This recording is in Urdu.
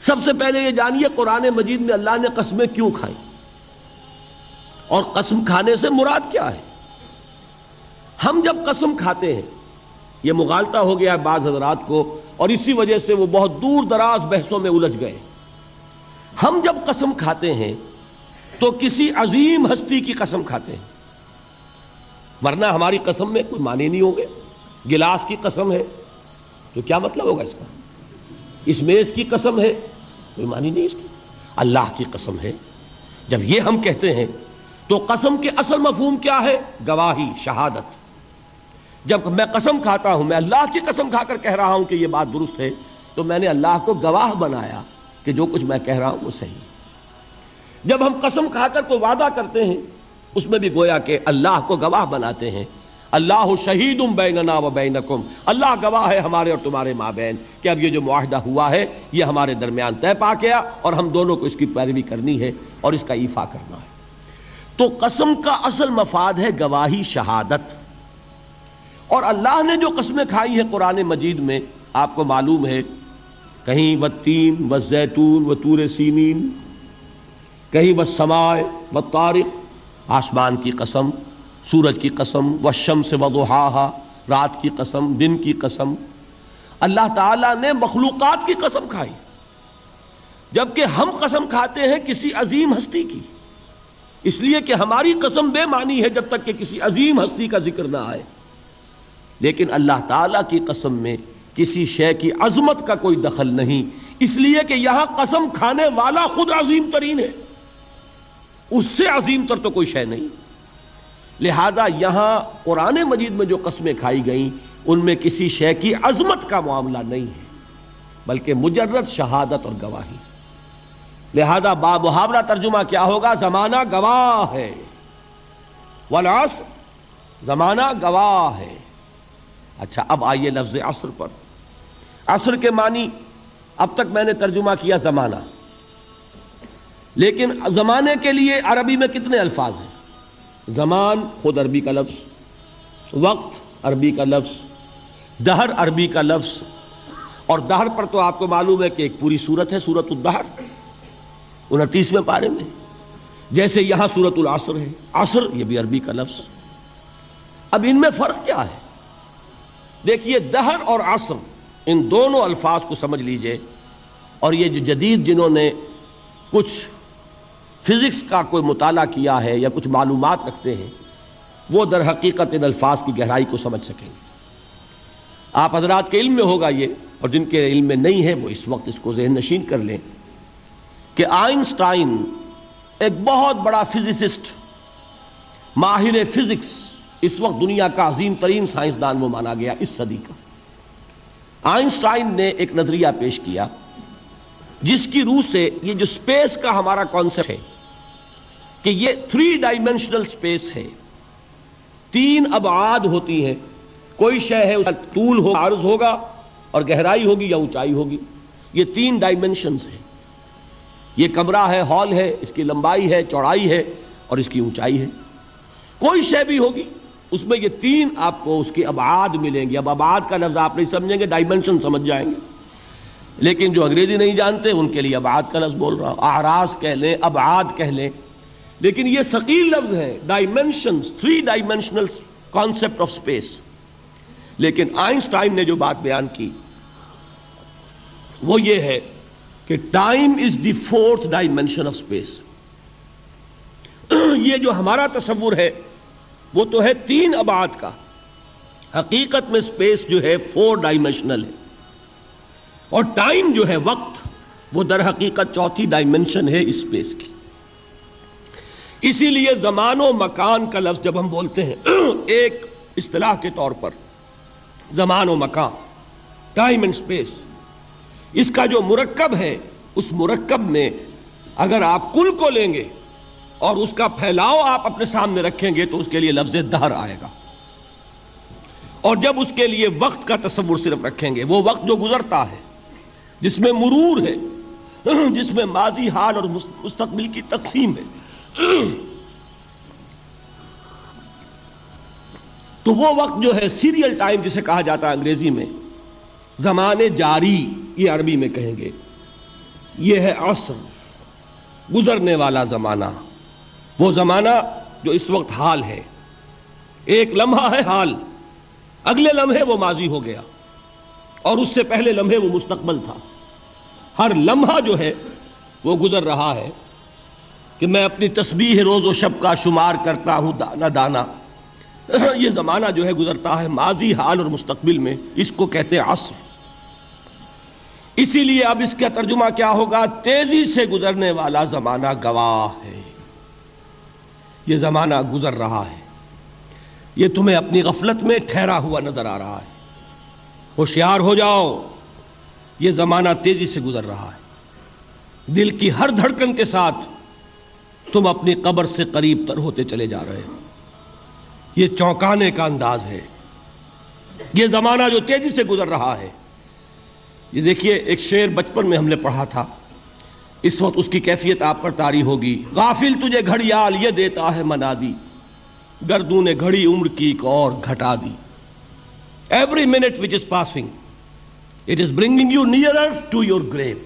سب سے پہلے یہ جانیے قرآن مجید میں اللہ نے قسمیں کیوں کھائیں اور قسم کھانے سے مراد کیا ہے۔ ہم جب قسم کھاتے ہیں، یہ مغالطہ ہو گیا ہے بعض حضرات کو، اور اسی وجہ سے وہ بہت دور دراز بحثوں میں الجھ گئے۔ ہم جب قسم کھاتے ہیں تو کسی عظیم ہستی کی قسم کھاتے ہیں، ورنہ ہماری قسم میں کوئی معنی نہیں ہوگے۔ گلاس کی قسم ہے تو کیا مطلب ہوگا اس کا؟ اس میز کی قسم ہے، کوئی معنی نہیں اس کی۔ اللہ کی قسم ہے، جب یہ ہم کہتے ہیں تو قسم کے اصل مفہوم کیا ہے؟ گواہی، شہادت۔ جب میں قسم کھاتا ہوں، میں اللہ کی قسم کھا کر کہہ رہا ہوں کہ یہ بات درست ہے، تو میں نے اللہ کو گواہ بنایا کہ جو کچھ میں کہہ رہا ہوں وہ صحیح ہے۔ جب ہم قسم کھا کر کوئی وعدہ کرتے ہیں، اس میں بھی گویا کہ اللہ کو گواہ بناتے ہیں۔ اللہ شہید بیننا و بینکم، اللہ گواہ ہے ہمارے اور تمہارے مابین کہ اب یہ جو معاہدہ ہوا ہے یہ ہمارے درمیان طے پا گیا اور ہم دونوں کو اس کی پیروی کرنی ہے اور اس کا ایفا کرنا ہے۔ تو قسم کا اصل مفاد ہے گواہی، شہادت۔ اور اللہ نے جو قسمیں کھائی ہیں قرآن مجید میں، آپ کو معلوم ہے، کہیں والتین والزیتون وطور سینین، کہیں والسماء والطارق، آسمان کی قسم، سورج کی قسم، والشمس وضحاها، رات کی قسم، دن کی قسم۔ اللہ تعالیٰ نے مخلوقات کی قسم کھائی، جبکہ ہم قسم کھاتے ہیں کسی عظیم ہستی کی، اس لیے کہ ہماری قسم بے معنی ہے جب تک کہ کسی عظیم ہستی کا ذکر نہ آئے۔ لیکن اللہ تعالیٰ کی قسم میں کسی شے کی عظمت کا کوئی دخل نہیں، اس لیے کہ یہاں قسم کھانے والا خود عظیم ترین ہے، اس سے عظیم تر تو کوئی شے نہیں۔ لہذا یہاں قرآن مجید میں جو قسمیں کھائی گئیں ان میں کسی شے کی عظمت کا معاملہ نہیں ہے، بلکہ مجرد شہادت اور گواہی۔ لہذا محاورہ ترجمہ کیا ہوگا؟ زمانہ گواہ ہے، والعصر، زمانہ گواہ ہے۔ اچھا، اب آئیے لفظ عصر پر۔ عصر کے معنی اب تک میں نے ترجمہ کیا زمانہ، لیکن زمانے کے لیے عربی میں کتنے الفاظ ہیں؟ زمان خود عربی کا لفظ، وقت عربی کا لفظ، دہر عربی کا لفظ، اور دہر پر تو آپ کو معلوم ہے کہ ایک پوری سورت ہے، سورۃ الدہر 29ویں پارے میں، جیسے یہاں سورۃ العصر ہے، عصر یہ بھی عربی کا لفظ۔ اب ان میں فرق کیا ہے؟ دیکھیے، دہر اور عصر، ان دونوں الفاظ کو سمجھ لیجئے، اور یہ جو جدید جنہوں نے کچھ فزکس کا کوئی مطالعہ کیا ہے یا کچھ معلومات رکھتے ہیں، وہ در حقیقت ان الفاظ کی گہرائی کو سمجھ سکیں گے۔ آپ حضرات کے علم میں ہوگا یہ، اور جن کے علم میں نہیں ہے وہ اس وقت اس کو ذہن نشین کر لیں کہ آئنسٹائن ایک بہت بڑا فزسسٹ، ماہر فزکس، اس وقت دنیا کا عظیم ترین سائنسدان وہ مانا گیا اس صدی کا۔ آئنسٹائن نے ایک نظریہ پیش کیا جس کی روح سے یہ جو سپیس کا ہمارا کانسیپٹ ہے کہ یہ 3 ڈائمینشنل سپیس ہے، 3 ابعاد ہوتی ہیں، کوئی شے ہے اس کا طول ہو، عرض ہوگا، اور گہرائی ہوگی یا اونچائی ہوگی، یہ 3 ڈائمینشنز ہیں۔ یہ کمرہ ہے، ہال ہے، اس کی لمبائی ہے، چوڑائی ہے، اور اس کی اونچائی ہے۔ کوئی شے بھی ہوگی اس میں یہ 3 آپ کو اس کے ابعاد ملیں گے۔ اب ابعاد کا لفظ آپ نہیں سمجھیں گے، ڈائمینشن سمجھ جائیں گے، لیکن جو انگریزی نہیں جانتے ان کے لیے ابعاد کا لفظ بول رہا ہوں، اعراض کہہ لیں، ابعاد کہہ لیں، لیکن یہ ثقیل لفظ ہے، dimensions, 3 dimensional concept of space. لیکن آئنسٹائن نے جو بات بیان کی وہ یہ ہے کہ time is the 4th dimension of space. یہ جو ہمارا تصور ہے وہ تو ہے 3 ابعاد کا، حقیقت میں سپیس جو ہے 4 ڈائمینشنل ہے، اور ٹائم جو ہے، وقت، وہ در حقیقت 4تھی ڈائمینشن ہے اس سپیس کی۔ اسی لیے زمان و مکان کا لفظ جب ہم بولتے ہیں ایک اصطلاح کے طور پر، زمان و مکان، ٹائم اینڈ سپیس، اس کا جو مرکب ہے، اس مرکب میں اگر آپ کل کو لیں گے اور اس کا پھیلاؤ آپ اپنے سامنے رکھیں گے تو اس کے لیے لفظ دہر آئے گا، اور جب اس کے لیے وقت کا تصور صرف رکھیں گے، وہ وقت جو گزرتا ہے، جس میں مرور ہے، جس میں ماضی، حال اور مستقبل کی تقسیم ہے، تو وہ وقت جو ہے سیریل ٹائم جسے کہا جاتا ہے انگریزی میں، زمان جاری، یہ عربی میں کہیں گے، یہ ہے عصر، گزرنے والا زمانہ، وہ زمانہ جو اس وقت حال ہے. ایک لمحہ ہے حال، اگلے لمحے وہ ماضی ہو گیا، اور اس سے پہلے لمحے وہ مستقبل تھا. ہر لمحہ جو ہے وہ گزر رہا ہے کہ میں اپنی تسبیح روز و شب کا شمار کرتا ہوں دانا دانا. یہ زمانہ جو ہے گزرتا ہے ماضی، حال اور مستقبل میں، اس کو کہتے ہیں عصر. اسی لیے اب اس کا ترجمہ کیا ہوگا؟ تیزی سے گزرنے والا زمانہ گواہ ہے. یہ زمانہ گزر رہا ہے، یہ تمہیں اپنی غفلت میں ٹھہرا ہوا نظر آ رہا ہے. ہوشیار ہو جاؤ، یہ زمانہ تیزی سے گزر رہا ہے. دل کی ہر دھڑکن کے ساتھ تم اپنی قبر سے قریب تر ہوتے چلے جا رہے ہو. یہ چونکانے کا انداز ہے، یہ زمانہ جو تیزی سے گزر رہا ہے. یہ دیکھیے ایک شعر بچپن میں ہم نے پڑھا تھا، اس وقت اس کی کیفیت آپ پر طاری ہوگی. غافل تجھے گھڑیال یہ دیتا ہے منادی، گردوں نے گھڑی عمر کی ایک اور گھٹا دی. Every minute which is passing, it is bringing you nearer to your grave.